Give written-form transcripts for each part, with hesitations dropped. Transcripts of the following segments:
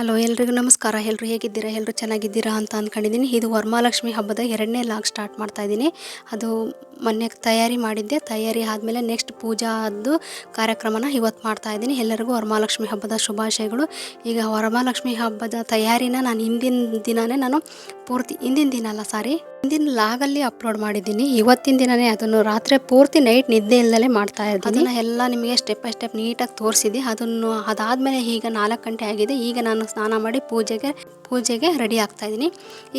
Hello ಎಲ್ರಿಗೂ ನಮಸ್ಕಾರ. ಎಲ್ಲರೂ ಹೇಗಿದ್ದೀರಾ? ಎಲ್ಲರೂ ಚೆನ್ನಾಗಿದ್ದೀರಾ ಅಂತ ಅಂದ್ಕೊಂಡಿದ್ದೀನಿ. ಇದು ವರಮಹಾಲಕ್ಷ್ಮಿ ಹಬ್ಬದ 2ನೇ ಲಾಗ್ ಸ್ಟಾರ್ಟ್ ಮಾಡ್ತಾಯಿದ್ದೀನಿ. ಅದು ಮೊನ್ನೆ ತಯಾರಿ ಮಾಡಿದ್ದೆ. ತಯಾರಿ ಆದಮೇಲೆ ನೆಕ್ಸ್ಟ್ ಪೂಜಾದ್ದು ಕಾರ್ಯಕ್ರಮನ ಇವತ್ತು ಮಾಡ್ತಾಯಿದ್ದೀನಿ. ಎಲ್ಲರಿಗೂ ವರಮಹಾಲಕ್ಷ್ಮಿ ಹಬ್ಬದ ಶುಭಾಶಯಗಳು. ಈಗ ವರಮಹಾಲಕ್ಷ್ಮಿ ಹಬ್ಬದ ತಯಾರಿನ ನಾನು ಹಿಂದಿನ ದಿನವೇ ಪೂರ್ತಿ ಹಿಂದಿನ ಲಾಗಲ್ಲಿ ಅಪ್ಲೋಡ್ ಮಾಡಿದ್ದೀನಿ. ಇವತ್ತಿನ ದಿನವೇ ಅದನ್ನು ರಾತ್ರಿ ಪೂರ್ತಿ ನೈಟ್ ನಿದ್ದೆ ಇಲ್ಲದಲೇ ಮಾಡ್ತಾ ಇದ್ದೀನಿ. ಅದನ್ನು ಎಲ್ಲ ನಿಮಗೆ ಸ್ಟೆಪ್ ಬೈ ಸ್ಟೆಪ್ ನೀಟಾಗಿ ತೋರಿಸಿದೆ. ಅದಾದಮೇಲೆ ಈಗ 4 ಗಂಟೆ ಆಗಿದೆ. ಈಗ ನಾನು ಸ್ನಾನ ಮಾಡಿ ಪೂಜೆಗೆ ರೆಡಿ ಆಗ್ತಾ ಇದ್ದೀನಿ.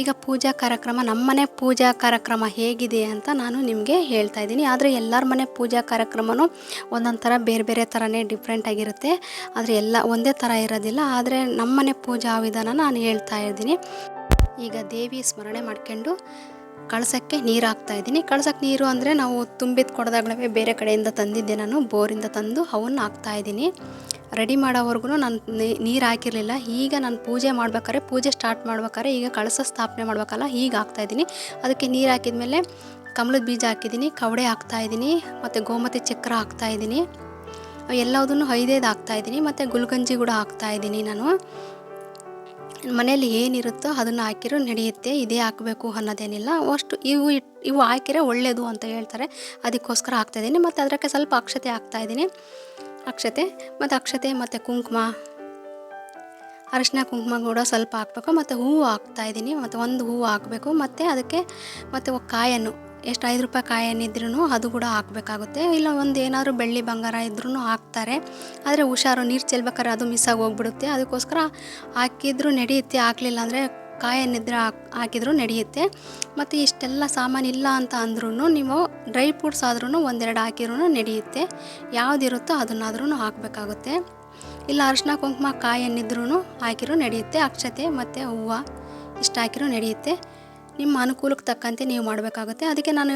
ಈಗ ಪೂಜಾ ಕಾರ್ಯಕ್ರಮ, ನಮ್ಮನೆ ಪೂಜಾ ಕಾರ್ಯಕ್ರಮ ಹೇಗಿದೆ ಅಂತ ನಾನು ನಿಮಗೆ ಹೇಳ್ತಾ ಇದ್ದೀನಿ. ಆದರೆ ಎಲ್ಲರ ಮನೆ ಪೂಜಾ ಕಾರ್ಯಕ್ರಮನೂ ಒಂದೊಂದು ಥರ ಬೇರೆ ಬೇರೆ ಥರನೇ ಡಿಫ್ರೆಂಟ್ ಆಗಿರುತ್ತೆ. ಆದರೆ ಎಲ್ಲ ಒಂದೇ ಥರ ಇರೋದಿಲ್ಲ. ಆದರೆ ನಮ್ಮನೆ ಪೂಜಾ ವಿಧಾನ ನಾನು ಹೇಳ್ತಾ ಇದ್ದೀನಿ. ಈಗ ದೇವಿ ಸ್ಮರಣೆ ಮಾಡ್ಕೊಂಡು ಕಳಸಕ್ಕೆ ನೀರು ಹಾಕ್ತಾ ಇದ್ದೀನಿ. ಕಳಸಕ್ಕೆ ನೀರು ಅಂದರೆ ನಾವು ತುಂಬಿದ ಕೊಡದಾಗಲೇ ಬೇರೆ ಕಡೆಯಿಂದ ತಂದಿದ್ದೆ, ನಾನು ಬೋರಿಂದ ತಂದು ಅವನ್ನ ಹಾಕ್ತಾ ಇದ್ದೀನಿ. ರೆಡಿ ಮಾಡೋವರೆಗೂ ನಾನು ನೀರು ಹಾಕಿರಲಿಲ್ಲ. ಈಗ ನಾನು ಪೂಜೆ ಸ್ಟಾರ್ಟ್ ಮಾಡ್ಬೇಕಾದ್ರೆ, ಈಗ ಕಳಸ ಸ್ಥಾಪನೆ ಮಾಡ್ಬೇಕಲ್ಲ, ಈಗ ಹಾಕ್ತಾಯಿದ್ದೀನಿ. ಅದಕ್ಕೆ ನೀರು ಹಾಕಿದ್ಮೇಲೆ ಕಮಲದ ಬೀಜ ಹಾಕಿದ್ದೀನಿ, ಕವಡೆ ಹಾಕ್ತಾಯಿದ್ದೀನಿ, ಮತ್ತು ಗೋಮತಿ ಚಕ್ರ ಹಾಕ್ತಾಯಿದ್ದೀನಿ. ಎಲ್ಲದನ್ನು 5 ಹಾಕ್ತಾಯಿದ್ದೀನಿ. ಮತ್ತು ಗುಲ್ಗಂಜಿ ಕೂಡ ಹಾಕ್ತಾಯಿದ್ದೀನಿ. ನಾನು ಮನೇಲಿ ಏನಿರುತ್ತೋ ಅದನ್ನು ಹಾಕಿರೋ ನಡೆಯುತ್ತೆ. ಇದೇ ಹಾಕಬೇಕು ಅನ್ನೋದೇನಿಲ್ಲ. ಅಷ್ಟು ಇವು ಹಾಕಿದ್ರೆ ಒಳ್ಳೆಯದು ಅಂತ ಹೇಳ್ತಾರೆ, ಅದಕ್ಕೋಸ್ಕರ ಹಾಕ್ತಾಯಿದ್ದೀನಿ. ಮತ್ತು ಅದಕ್ಕೆ ಸ್ವಲ್ಪ ಅಕ್ಷತೆ ಹಾಕ್ತಾಯಿದ್ದೀನಿ. ಅಕ್ಷತೆ ಮತ್ತು ಕುಂಕುಮ, ಅರಿಶಿನ ಕುಂಕುಮ ಕೂಡ ಸ್ವಲ್ಪ ಹಾಕಬೇಕು. ಮತ್ತು ಹೂವು ಹಾಕ್ತಾಯಿದ್ದೀನಿ. ಮತ್ತು ಒಂದು ಹೂವು ಹಾಕಬೇಕು. ಮತ್ತು ಅದಕ್ಕೆ ಕಾಯನ್ನು ಎಷ್ಟು 5 ರೂಪಾಯಿ ಕಾಯನ್ನಿದ್ರೂ ಅದು ಕೂಡ ಹಾಕಬೇಕಾಗುತ್ತೆ. ಇಲ್ಲ ಒಂದು ಏನಾದರೂ ಬೆಳ್ಳಿ ಬಂಗಾರ ಇದ್ರೂ ಹಾಕ್ತಾರೆ. ಆದರೆ ಹುಷಾರು, ನೀರು ಚೆಲ್ಬೇಕಾದ್ರೆ ಅದು ಮಿಸ್ಸಾಗಿ ಹೋಗ್ಬಿಡುತ್ತೆ. ಅದಕ್ಕೋಸ್ಕರ ಹಾಕಿದ್ರೂ ನಡೆಯುತ್ತೆ, ಹಾಕಲಿಲ್ಲ ಅಂದರೆ ಕಾಯನ್ನಿದ್ರೆ ಹಾಕಿದ್ರೂ ನಡೆಯುತ್ತೆ. ಮತ್ತು ಇಷ್ಟೆಲ್ಲ ಸಾಮಾನಿಲ್ಲ ಅಂತ ಅಂದ್ರೂ ನೀವು ಡ್ರೈ ಫ್ರೂಟ್ಸ್ ಆದ್ರೂ 1-2 ಹಾಕಿದ್ರೂ ನಡೆಯುತ್ತೆ. ಯಾವುದಿರುತ್ತೋ ಅದನ್ನಾದ್ರೂ ಹಾಕಬೇಕಾಗುತ್ತೆ. ಇಲ್ಲ ಅರಿಶಿನ ಕುಂಕುಮ ಕಾಯನ್ನಿದ್ರೂ ಹಾಕಿರೂ ನಡೆಯುತ್ತೆ. ಅಕ್ಷತೆ ಮತ್ತು ಹೂವು ಇಷ್ಟು ಹಾಕಿರೂ ನಡೆಯುತ್ತೆ. ನಿಮ್ಮ ಅನುಕೂಲಕ್ಕೆ ತಕ್ಕಂತೆ ನೀವು ಮಾಡಬೇಕಾಗುತ್ತೆ. ಅದಕ್ಕೆ ನಾನು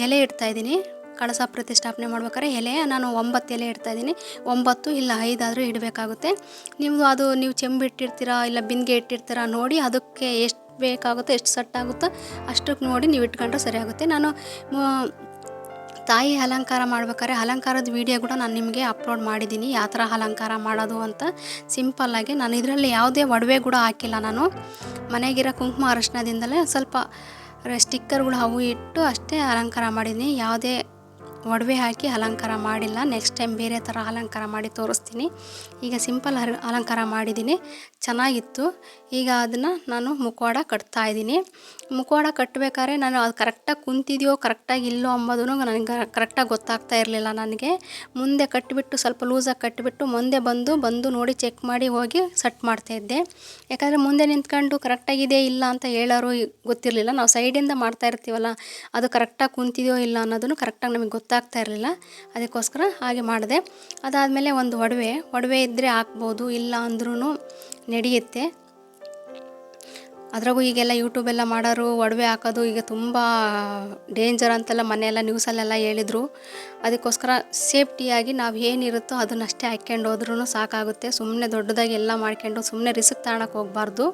ಎಲೆ ಇಡ್ತಾಯಿದ್ದೀನಿ. ಕಳಸ ಪ್ರತಿಷ್ಠಾಪನೆ ಮಾಡ್ಬೇಕಾದ್ರೆ ಎಲೆ ನಾನು 9 ಎಲೆ ಇಡ್ತಾಯಿದ್ದೀನಿ. 9 ಇಲ್ಲ 5 ಆದರೂ ಇಡಬೇಕಾಗುತ್ತೆ. ನೀವು ಚೆಂಬು ಇಟ್ಟಿರ್ತೀರಾ, ಇಲ್ಲ ಬಿಂದಿಗೆ ಇಟ್ಟಿರ್ತೀರಾ ನೋಡಿ, ಅದಕ್ಕೆ ಎಷ್ಟು ಬೇಕಾಗುತ್ತೋ, ಎಷ್ಟು ಸೆಟ್ಟಾಗುತ್ತೋ ಅಷ್ಟಕ್ಕೆ ನೋಡಿ ನೀವು ಇಟ್ಕೊಂಡ್ರೆ ಸರಿಯಾಗುತ್ತೆ. ನಾನು ತಾಯಿ ಅಲಂಕಾರ ಮಾಡ್ಬೇಕಾದ್ರೆ ಅಲಂಕಾರದ ವಿಡಿಯೋ ಕೂಡ ನಾನು ನಿಮಗೆ ಅಪ್ಲೋಡ್ ಮಾಡಿದ್ದೀನಿ, ಯಾವ ಥರ ಅಲಂಕಾರ ಮಾಡೋದು ಅಂತ. ಸಿಂಪಲ್ಲಾಗಿ ನಾನು ಇದರಲ್ಲಿ ಯಾವುದೇ ಒಡವೆ ಕೂಡ ಹಾಕಿಲ್ಲ. ನಾನು ಮನೆಗಿರೋ ಕುಂಕುಮ ಅರಿಶಿನದಿಂದಲೇ ಸ್ವಲ್ಪ ಸ್ಟಿಕ್ಕರ್ಗಳು ಅವು ಇಟ್ಟು ಅಷ್ಟೇ ಅಲಂಕಾರ ಮಾಡಿದ್ದೀನಿ. ಯಾವುದೇ ಒಡವೆ ಹಾಕಿ ಅಲಂಕಾರ ಮಾಡಿಲ್ಲ. ನೆಕ್ಸ್ಟ್ ಟೈಮ್ ಬೇರೆ ಥರ ಅಲಂಕಾರ ಮಾಡಿ ತೋರಿಸ್ತೀನಿ. ಈಗ ಸಿಂಪಲ್ ಅಲಂಕಾರ ಮಾಡಿದ್ದೀನಿ, ಚೆನ್ನಾಗಿತ್ತು. ಈಗ ಅದನ್ನು ನಾನು ಮುಖವಾಡ ಕಟ್ತಾಯಿದ್ದೀನಿ. ಮುಖವಾಡ ಕಟ್ಟಬೇಕಾದ್ರೆ ನಾನು ಅದು ಕರೆಕ್ಟಾಗಿ ಕುಂತಿದೆಯೋ ಕರೆಕ್ಟಾಗಿ ಇಲ್ಲೋ ಅಂಬೋದೂ ನನಗೆ ಕರೆಕ್ಟಾಗಿ ಗೊತ್ತಾಗ್ತಾ ಇರಲಿಲ್ಲ. ನನಗೆ ಮುಂದೆ ಕಟ್ಟಿಬಿಟ್ಟು ಸ್ವಲ್ಪ ಲೂಸಾಗಿ ಕಟ್ಟಿಬಿಟ್ಟು ಮುಂದೆ ಬಂದು ನೋಡಿ ಚೆಕ್ ಮಾಡಿ ಹೋಗಿ ಸೆಟ್ ಮಾಡ್ತಾಯಿದ್ದೆ. ಯಾಕಂದರೆ ಮುಂದೆ ನಿಂತ್ಕೊಂಡು ಕರೆಕ್ಟಾಗಿದೆ ಇಲ್ಲ ಅಂತ ಹೇಳೋರು ಗೊತ್ತಿರಲಿಲ್ಲ. ನಾವು ಸೈಡಿಂದ ಮಾಡ್ತಾ ಇರ್ತೀವಲ್ಲ, ಅದು ಕರೆಕ್ಟಾಗಿ ಕುಂತಿದೆಯೋ ಇಲ್ಲ ಅನ್ನೋದನ್ನು ಕರೆಕ್ಟಾಗಿ ನಮಗೆ ಗೊತ್ತಾಗ್ತಾ ಇರಲಿಲ್ಲ. ಅದಕ್ಕೋಸ್ಕರ ಹಾಗೆ ಮಾಡಿದೆ. ಅದಾದಮೇಲೆ ಒಂದು ಒಡವೆ ಇದ್ದರೆ ಹಾಕ್ಬೋದು, ಇಲ್ಲ ಅಂದ್ರೂ ನಡೆಯುತ್ತೆ. ಅದ್ರಾಗೂ ಈಗೆಲ್ಲ ಯೂಟ್ಯೂಬೆಲ್ಲ ಮಾಡೋರು ಒಡವೆ ಹಾಕೋದು ಈಗ ತುಂಬ ಡೇಂಜರ್ ಅಂತೆಲ್ಲ ಮನೆಯೆಲ್ಲ ನ್ಯೂಸಲ್ಲೆಲ್ಲ ಹೇಳಿದರು. ಅದಕ್ಕೋಸ್ಕರ ಸೇಫ್ಟಿಯಾಗಿ ನಾವು ಏನಿರುತ್ತೋ ಅದನ್ನಷ್ಟೇ ಹಾಕ್ಕೊಂಡು ಹೋದ್ರೂ ಸಾಕಾಗುತ್ತೆ. ಸುಮ್ಮನೆ ದೊಡ್ಡದಾಗಿ ಎಲ್ಲ ಮಾಡ್ಕೊಂಡು ಸುಮ್ಮನೆ ರಿಸ್ಕ್ ತಗೊಳಕ್ಕೆ ಹೋಗಬಾರ್ದು.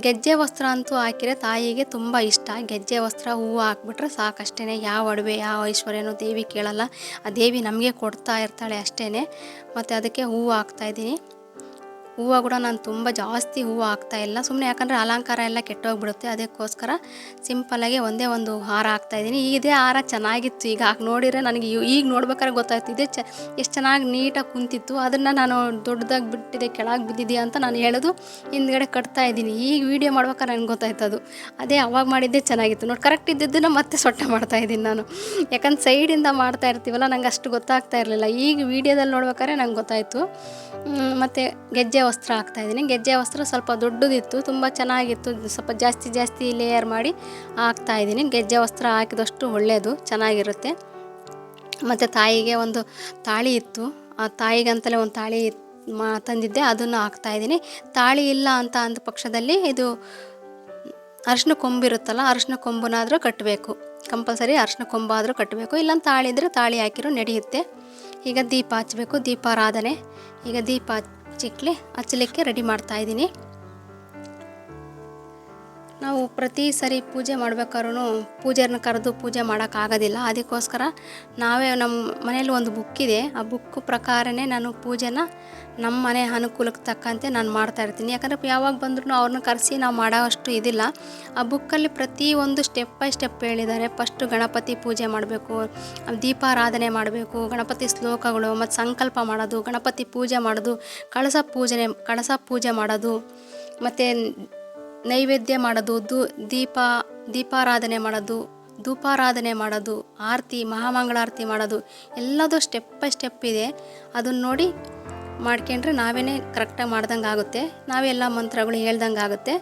ಗೆಜ್ಜೆ ವಸ್ತ್ರ ಅಂತೂ ಹಾಕಿದ್ರೆ ತಾಯಿಗೆ ತುಂಬ ಇಷ್ಟ. ಗೆಜ್ಜೆ ವಸ್ತ್ರ, ಹೂವು ಹಾಕ್ಬಿಟ್ರೆ ಸಾಕಷ್ಟೇ. ಯಾವ ಒಡವೆ ಯಾವ ಐಶ್ವರ್ಯನೂ ದೇವಿ ಕೇಳಲ್ಲ, ಆ ದೇವಿ ನಮಗೆ ಕೊಡ್ತಾ ಇರ್ತಾಳೆ ಅಷ್ಟೇ. ಮತ್ತು ಅದಕ್ಕೆ ಹೂವು ಹಾಕ್ತಾಯಿದ್ದೀನಿ. ಹೂವು ಕೂಡ ನಾನು ತುಂಬ ಜಾಸ್ತಿ ಹೂವು ಹಾಕ್ತಾಯಿಲ್ಲ, ಸುಮ್ಮನೆ ಯಾಕಂದರೆ ಅಲಂಕಾರ ಎಲ್ಲ ಕೆಟ್ಟೋಗ್ಬಿಡುತ್ತೆ. ಅದಕ್ಕೋಸ್ಕರ ಸಿಂಪಲ್ಲಾಗಿ ಒಂದೇ ಒಂದು ಹಾರ ಹಾಕ್ತಾಯಿದ್ದೀನಿ. ಇದೇ ಹಾರ ಚೆನ್ನಾಗಿತ್ತು. ಈಗ ನೋಡಿದರೆ ನನಗೆ ಈಗ ನೋಡ್ಬೇಕಾದ್ರೆ ಗೊತ್ತಾಯ್ತು ಇದೇ ಎಷ್ಟು ಚೆನ್ನಾಗಿ ನೀಟಾಗಿ ಕುಂತಿತ್ತು. ಅದನ್ನು ನಾನು ದೊಡ್ಡದಾಗಿ ಬಿಟ್ಟಿದೆ, ಕೆಳಗೆ ಬಿದ್ದಿದೆಯಾ ಅಂತ ನಾನು ಹೇಳೋದು ಹಿಂದ್ಗಡೆ ಕಟ್ತಾಯಿದ್ದೀನಿ. ಈಗ ವೀಡಿಯೋ ಮಾಡ್ಬೇಕಾದ್ರೆ ನನಗೆ ಗೊತ್ತಾಯ್ತು ಅದು ಅದೇ ಅವಾಗ ಮಾಡಿದ್ದೇ ಚೆನ್ನಾಗಿತ್ತು. ನೋಡಿ, ಕರೆಕ್ಟ್ ಇದ್ದಿದ್ದನ್ನು ಮತ್ತೆ ಸೊಟ್ಟ ಮಾಡ್ತಾಯಿದ್ದೀನಿ ನಾನು. ಯಾಕಂದ್ರೆ ಸೈಡಿಂದ ಮಾಡ್ತಾ ಇರ್ತೀವಲ್ಲ, ನಂಗೆ ಅಷ್ಟು ಗೊತ್ತಾಗ್ತಾ ಇರಲಿಲ್ಲ. ಈಗ ವೀಡಿಯೋದಲ್ಲಿ ನೋಡ್ಬೇಕಾದ್ರೆ ನಂಗೆ ಗೊತ್ತಾಯಿತು. ಮತ್ತು ಗೆಜ್ಜೆ ವಸ್ತ್ರ ಹಾಕ್ತಾಯಿದ್ದೀನಿ. ಗೆಜ್ಜೆ ವಸ್ತ್ರ ಸ್ವಲ್ಪ ದೊಡ್ಡದಿತ್ತು, ತುಂಬ ಚೆನ್ನಾಗಿತ್ತು. ಸ್ವಲ್ಪ ಜಾಸ್ತಿ ಲೇಯರ್ ಮಾಡಿ ಹಾಕ್ತಾಯಿದ್ದೀನಿ. ಗೆಜ್ಜೆ ವಸ್ತ್ರ ಹಾಕಿದಷ್ಟು ಒಳ್ಳೆಯದು, ಚೆನ್ನಾಗಿರುತ್ತೆ. ಮತ್ತು ತಾಯಿಗೆ ಒಂದು ತಾಳಿ ಇತ್ತು, ಆ ತಾಯಿಗಂತಲೇ ಒಂದು ತಾಳಿ ತಂದಿದ್ದೆ, ಅದನ್ನು ಹಾಕ್ತಾಯಿದ್ದೀನಿ. ತಾಳಿ ಇಲ್ಲ ಅಂತ ಅಂದ ಪಕ್ಷದಲ್ಲಿ ಇದು ಅರಿಶಿನ ಕೊಂಬಿರುತ್ತಲ್ಲ, ಅರಿಶಿನ ಕೊಂಬನಾದರೂ ಕಟ್ಟಬೇಕು. ಕಂಪಲ್ಸರಿ ಅರಿಶಿನ ಕೊಂಬಾದರೂ ಕಟ್ಟಬೇಕು. ಇಲ್ಲ ತಾಳಿ ಇದ್ದರೆ ತಾಳಿ ಹಾಕಿರೋ ನಡೆಯುತ್ತೆ. ಈಗ ದೀಪ ಹಚ್ಚಬೇಕು, ದೀಪಾರಾಧನೆ. ಈಗ ದೀಪ ಹಚ್ಚಲಿಕ್ಕೆ ರೆಡಿ ಮಾಡ್ತಾಯಿದ್ದೀನಿ. ನಾವು ಪ್ರತಿ ಸರಿ ಪೂಜೆ ಮಾಡ್ಬೇಕಾದ್ರೂ ಪೂಜಾರನ್ನ ಕರೆದು ಪೂಜೆ ಮಾಡೋಕ್ಕಾಗೋದಿಲ್ಲ. ಅದಕ್ಕೋಸ್ಕರ ನಾವೇ ನಮ್ಮ ಮನೇಲಿ ಒಂದು ಬುಕ್ ಇದೆ. ಆ ಬುಕ್ ಪ್ರಕಾರನೇ ನಾನು ಪೂಜೆನ ನಮ್ಮ ಮನೆ ಅನುಕೂಲಕ್ಕೆ ತಕ್ಕಂತೆ ನಾನು ಮಾಡ್ತಾಯಿರ್ತೀನಿ. ಯಾಕಂದರೆ ಯಾವಾಗ ಬಂದ್ರೂ ಅವ್ರನ್ನ ಕರೆಸಿ ನಾವು ಮಾಡೋ ಅಷ್ಟು ಇದಿಲ್ಲ. ಆ ಬುಕ್ಕಲ್ಲಿ ಪ್ರತಿಯೊಂದು ಸ್ಟೆಪ್ ಬೈ ಸ್ಟೆಪ್ ಹೇಳಿದ್ದಾರೆ. ಫಸ್ಟು ಗಣಪತಿ ಪೂಜೆ ಮಾಡಬೇಕು, ದೀಪಾರಾಧನೆ ಮಾಡಬೇಕು, ಗಣಪತಿ ಶ್ಲೋಕಗಳು ಮತ್ತು ಸಂಕಲ್ಪ ಮಾಡೋದು, ಗಣಪತಿ ಪೂಜೆ ಮಾಡೋದು, ಕಳಸ ಪೂಜೆ ಮಾಡೋದು, ಮತ್ತು ನೈವೇದ್ಯ ಮಾಡೋದು, ದೀಪಾರಾಧನೆ ಮಾಡೋದು, ಧೂಪಾರಾಧನೆ ಮಾಡೋದು, ಆರತಿ ಮಹಾಮಂಗಳಾರತಿ ಮಾಡೋದು, ಎಲ್ಲದೂ ಸ್ಟೆಪ್ ಬೈ ಸ್ಟೆಪ್ ಇದೆ. ಅದನ್ನು ನೋಡಿ ಮಾಡ್ಕೊಂಡ್ರೆ ನಾವೇ ಕರೆಕ್ಟಾಗಿ ಮಾಡ್ದಂಗೆ ಆಗುತ್ತೆ, ನಾವೇ ಎಲ್ಲ ಮಂತ್ರಗಳು ಹೇಳ್ದಂಗೆ ಆಗುತ್ತೆ.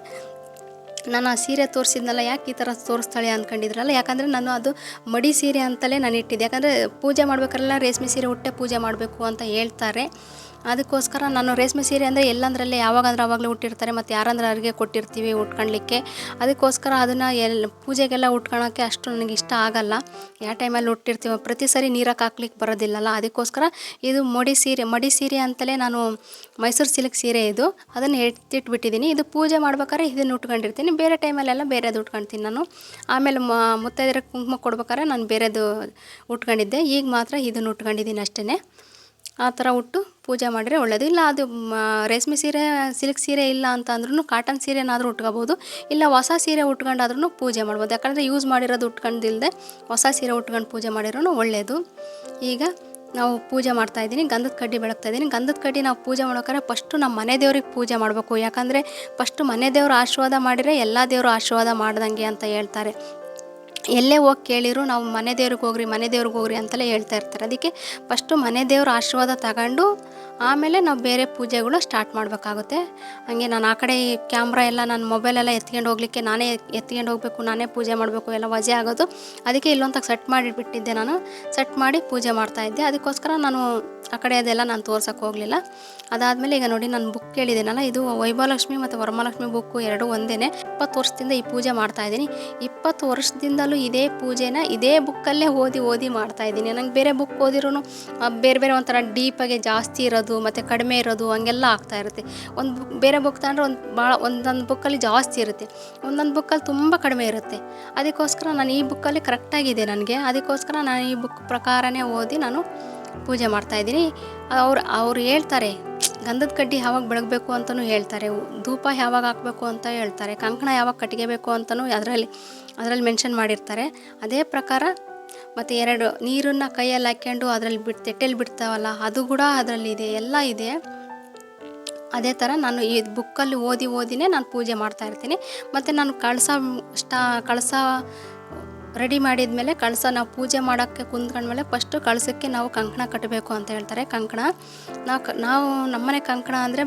ನಾನು ಆ ಸೀರೆ ತೋರಿಸಿದ್ನಲ್ಲ, ಯಾಕೆ ಈ ಥರ ತೋರಿಸ್ತಾಳೆ ಅಂದ್ಕೊಂಡಿದ್ರಲ್ಲ, ಯಾಕಂದರೆ ನಾನು ಅದು ಮಡಿ ಸೀರೆ ಅಂತಲೇ ನಾನು ಇಟ್ಟಿದ್ದೆ. ಯಾಕಂದರೆ ಪೂಜೆ ಮಾಡ್ಬೇಕಾರೆಲ್ಲ ರೇಷ್ಮೆ ಸೀರೆ ಉಟ್ಟೆ ಪೂಜೆ ಮಾಡಬೇಕು ಅಂತ ಹೇಳ್ತಾರೆ. ಅದಕ್ಕೋಸ್ಕರ ನಾನು ರೇಷ್ಮೆ ಸೀರೆ ಅಂದರೆ ಎಲ್ಲಂದ್ರಲ್ಲೇ ಯಾವಾಗಂದ್ರೆ ಆವಾಗಲೇ ಉಟ್ಟಿರ್ತಾರೆ, ಮತ್ತು ಯಾರಂದ್ರೆ ಅವ್ರಿಗೆ ಕೊಟ್ಟಿರ್ತೀವಿ ಉಟ್ಕೊಳ್ಳಿಕ್ಕೆ. ಅದಕ್ಕೋಸ್ಕರ ಅದನ್ನು ಪೂಜೆಗೆಲ್ಲ ಉಟ್ಕೊಳ್ಳೋಕ್ಕೆ ಅಷ್ಟು ನನಗೆ ಇಷ್ಟ ಆಗಲ್ಲ. ಯಾವ ಟೈಮಲ್ಲಿ ಉಟ್ಟಿರ್ತೀವಿ ಪ್ರತಿ ಸರಿ ನೀರಕ್ಕೆ ಹಾಕ್ಲಿಕ್ಕೆ ಬರೋದಿಲ್ಲಲ್ಲ. ಅದಕ್ಕೋಸ್ಕರ ಇದು ಮಡಿ ಸೀರೆ ಅಂತಲೇ ನಾನು ಮೈಸೂರು ಸಿಲ್ಕ್ ಸೀರೆ ಇದು, ಅದನ್ನು ಎತ್ತಿಟ್ಬಿಟ್ಟಿದ್ದೀನಿ. ಇದು ಪೂಜೆ ಮಾಡ್ಬೇಕಾದ್ರೆ ಇದನ್ನು ಉಟ್ಕೊಂಡಿರ್ತೀನಿ, ಬೇರೆ ಟೈಮಲ್ಲೆಲ್ಲ ಬೇರೆದು ಉಟ್ಕೊಳ್ತೀನಿ ನಾನು. ಆಮೇಲೆ ಮುತ್ತೈದೆಯರಿಗೆ ಕುಂಕುಮ ಕೊಡ್ಬೇಕಾದ್ರೆ ನಾನು ಬೇರೆದು ಉಟ್ಕೊಂಡಿದ್ದೆ, ಈಗ ಮಾತ್ರ ಇದನ್ನು ಉಟ್ಕೊಂಡಿದ್ದೀನಿ ಅಷ್ಟೇ. ಆ ಥರ ಉಟ್ಟು ಪೂಜೆ ಮಾಡಿದ್ರೆ ಒಳ್ಳೆಯದು. ಇಲ್ಲ ಅದು ರೇಷ್ಮೆ ಸೀರೆ ಸಿಲ್ಕ್ ಸೀರೆ ಇಲ್ಲ ಅಂತ ಅಂದ್ರೂ ಕಾಟನ್ ಸೀರೆನಾದರೂ ಉಟ್ಕೋಬೋದು, ಇಲ್ಲ ಹೊಸ ಸೀರೆ ಉಟ್ಕೊಂಡಾದ್ರೂ ಪೂಜೆ ಮಾಡ್ಬೋದು. ಯಾಕಂದರೆ ಯೂಸ್ ಮಾಡಿರೋದು ಉಟ್ಕೊಂಡಿಲ್ಲದೆ ಹೊಸ ಸೀರೆ ಉಟ್ಕೊಂಡು ಪೂಜೆ ಮಾಡಿರೋನು ಒಳ್ಳೆಯದು. ಈಗ ನಾವು ಪೂಜೆ ಮಾಡ್ತಾಯಿದ್ದೀನಿ, ಗಂಧದ ಕಡ್ಡಿ ಬೆಳಗ್ತಾಯಿದ್ದೀನಿ. ಗಂಧದ ಕಡ್ಡಿ ನಾವು ಪೂಜೆ ಮಾಡೋಕ್ಕಾರೆ ಫಸ್ಟು ನಮ್ಮ ಮನೆ ದೇವ್ರಿಗೆ ಪೂಜೆ ಮಾಡಬೇಕು. ಯಾಕಂದರೆ ಫಸ್ಟು ಮನೆ ದೇವರು ಆಶೀರ್ವಾದ ಮಾಡಿದರೆ ಎಲ್ಲ ದೇವರು ಆಶೀರ್ವಾದ ಮಾಡ್ದಂಗೆ ಅಂತ ಹೇಳ್ತಾರೆ. ಎಲ್ಲೇ ಹೋಗಿ ಕೇಳಿರು ನಾವು ಮನೆ ದೇವ್ರಿಗೆ ಹೋಗ್ರಿ ಅಂತಲೇ ಹೇಳ್ತಾ ಇರ್ತಾರೆ. ಅದಕ್ಕೆ ಫಸ್ಟು ಮನೆ ದೇವ್ರ ಆಶೀರ್ವಾದ ತಗೊಂಡು ಆಮೇಲೆ ನಾವು ಬೇರೆ ಪೂಜೆಗಳು ಸ್ಟಾರ್ಟ್ ಮಾಡಬೇಕಾಗುತ್ತೆ. ಹಾಗೆ ನಾನು ಆ ಕಡೆ ಕ್ಯಾಮ್ರಾ ಎಲ್ಲ ನನ್ನ ಮೊಬೈಲೆಲ್ಲ ಎತ್ಕೊಂಡು ಹೋಗ್ಲಿಕ್ಕೆ ನಾನೇ ಎತ್ಕೊಂಡು ಹೋಗಬೇಕು, ನಾನೇ ಪೂಜೆ ಮಾಡಬೇಕು, ಎಲ್ಲ ವಜೆ ಆಗೋದು. ಅದಕ್ಕೆ ಇಲ್ಲೊಂತಾಗ ಸೆಟ್ ಮಾಡಿಬಿಟ್ಟಿದ್ದೆ, ನಾನು ಸೆಟ್ ಮಾಡಿ ಪೂಜೆ ಮಾಡ್ತಾಯಿದ್ದೆ. ಅದಕ್ಕೋಸ್ಕರ ನಾನು ಆ ಕಡೆ ಅದೆಲ್ಲ ನಾನು ತೋರ್ಸೋಕ್ಕೆ ಹೋಗಲಿಲ್ಲ. ಅದಾದಮೇಲೆ ಈಗ ನೋಡಿ ನಾನು ಬುಕ್ ಕೇಳಿದ್ದೀನಲ್ಲ, ಇದು ವೈಭವಲಕ್ಷ್ಮಿ ಮತ್ತು ವರಮಹಾಲಕ್ಷ್ಮಿ ಬುಕ್ಕು ಎರಡೂ ಒಂದೇ. 20 ವರ್ಷದಿಂದ ಈ ಪೂಜೆ ಮಾಡ್ತಾಯಿದ್ದೀನಿ. 20 ವರ್ಷದಿಂದಲೂ ಇದೇ ಪೂಜೆನ ಇದೇ ಬುಕ್ಕಲ್ಲೇ ಓದಿ ಮಾಡ್ತಾಯಿದ್ದೀನಿ. ನಂಗೆ ಬೇರೆ ಬುಕ್ ಓದಿರೂ ಬೇರೆ ಒಂಥರ ಡೀಪಾಗೆ ಜಾಸ್ತಿ ಇರೋದು ಮತ್ತು ಕಡಿಮೆ ಇರೋದು ಹಂಗೆಲ್ಲ ಆಗ್ತಾಯಿರುತ್ತೆ. ಬೇರೆ ಬುಕ್ ತಗೊಂಡ್ರೆ ಒಂದೊಂದು ಬುಕ್ಕಲ್ಲಿ ಜಾಸ್ತಿ ಇರುತ್ತೆ, ಒಂದೊಂದು ಬುಕ್ಕಲ್ಲಿ ತುಂಬ ಕಡಿಮೆ ಇರುತ್ತೆ. ಅದಕ್ಕೋಸ್ಕರ ನಾನು ಈ ಬುಕ್ಕಲ್ಲಿ ಕರೆಕ್ಟಾಗಿದೆ ನನಗೆ. ಅದಕ್ಕೋಸ್ಕರ ನಾನು ಈ ಬುಕ್ ಪ್ರಕಾರನೇ ಓದಿ ನಾನು ಪೂಜೆ ಮಾಡ್ತಾಯಿದ್ದೀನಿ. ಅವ್ರು ಹೇಳ್ತಾರೆ ಗಂಧದ ಕಡ್ಡಿ ಯಾವಾಗ ಬೆಳಗಬೇಕು ಅಂತಲೂ ಹೇಳ್ತಾರೆ, ಧೂಪ ಯಾವಾಗ ಹಾಕಬೇಕು ಅಂತ ಹೇಳ್ತಾರೆ, ಕಂಕಣ ಯಾವಾಗ ಕಟ್ಕೋಬೇಕು ಅಂತಲೂ ಅದರಲ್ಲಿ ಮೆನ್ಷನ್ ಮಾಡಿರ್ತಾರೆ. ಅದೇ ಪ್ರಕಾರ ಮತ್ತು 2 ನೀರನ್ನು ಕೈಯಲ್ಲಿ ಹಾಕ್ಕೊಂಡು ಅದರಲ್ಲಿ ತೆಟ್ಟೆಲಿ ಬಿಡ್ತಾವಲ್ಲ, ಅದು ಕೂಡ ಅದರಲ್ಲಿದೆ, ಎಲ್ಲ ಇದೆ. ಅದೇ ಥರ ನಾನು ಈ ಬುಕ್ಕಲ್ಲಿ ಓದಿನೇ ನಾನು ಪೂಜೆ ಮಾಡ್ತಾಯಿರ್ತೀನಿ. ಮತ್ತು ನಾನು ಕಳಸ ರೆಡಿ ಮಾಡಿದ್ಮೇಲೆ ಕಳಸ ನಾವು ಪೂಜೆ ಮಾಡೋಕ್ಕೆ ಕುಂತ್ಕೊಂಡ್ಮೇಲೆ ಫಸ್ಟು ಕಳಸಕ್ಕೆ ನಾವು ಕಂಕಣ ಕಟ್ಟಬೇಕು ಅಂತ ಹೇಳ್ತಾರೆ. ಕಂಕಣ ನಾವು ನಮ್ಮನೆ ಕಂಕಣ ಅಂದರೆ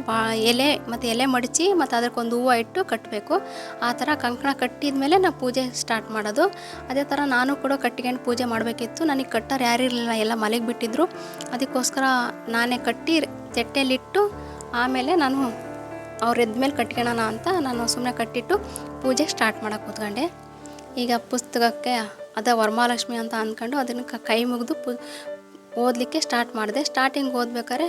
ಎಲೆ ಮತ್ತು ಎಲೆ ಮಡಚಿ ಮತ್ತು ಅದಕ್ಕೊಂದು ಹೂವು ಇಟ್ಟು ಕಟ್ಟಬೇಕು. ಆ ಥರ ಕಂಕಣ ಕಟ್ಟಿದ ಮೇಲೆ ನಾವು ಪೂಜೆ ಸ್ಟಾರ್ಟ್ ಮಾಡೋದು. ಅದೇ ಥರ ನಾನು ಕೂಡ ಕಟ್ಕೊಂಡು ಪೂಜೆ ಮಾಡಬೇಕಿತ್ತು. ನನಗೆ ಕಟ್ಟೋರು ಯಾರು ಇರಲಿಲ್ಲ, ಎಲ್ಲ ಮಲೆಗೆ ಬಿಟ್ಟಿದ್ರು. ಅದಕ್ಕೋಸ್ಕರ ನಾನೇ ಕಟ್ಟಿ ತೆಟ್ಟೆಲಿಟ್ಟು ಆಮೇಲೆ ನಾನು ಅವ್ರು ಎದ್ಮೇಲೆ ಕಟ್ಕೊಳ್ಳೋಣ ಅಂತ ನಾನು ಸುಮ್ಮನೆ ಕಟ್ಟಿಟ್ಟು ಪೂಜೆ ಸ್ಟಾರ್ಟ್ ಮಾಡೋಕ್ಕೆ ಕೂತ್ಕೊಂಡೆ. ಈಗ ಪುಸ್ತಕಕ್ಕೆ ವರಮಹಾಲಕ್ಷ್ಮಿ ಅಂತ ಅಂದ್ಕೊಂಡು ಅದನ್ನು ಕೈ ಮುಗಿದು ಓದಲಿಕ್ಕೆ ಸ್ಟಾರ್ಟ್ ಮಾಡಿದೆ. ಸ್ಟಾರ್ಟಿಂಗ್ ಓದ್ಬೇಕಾದ್ರೆ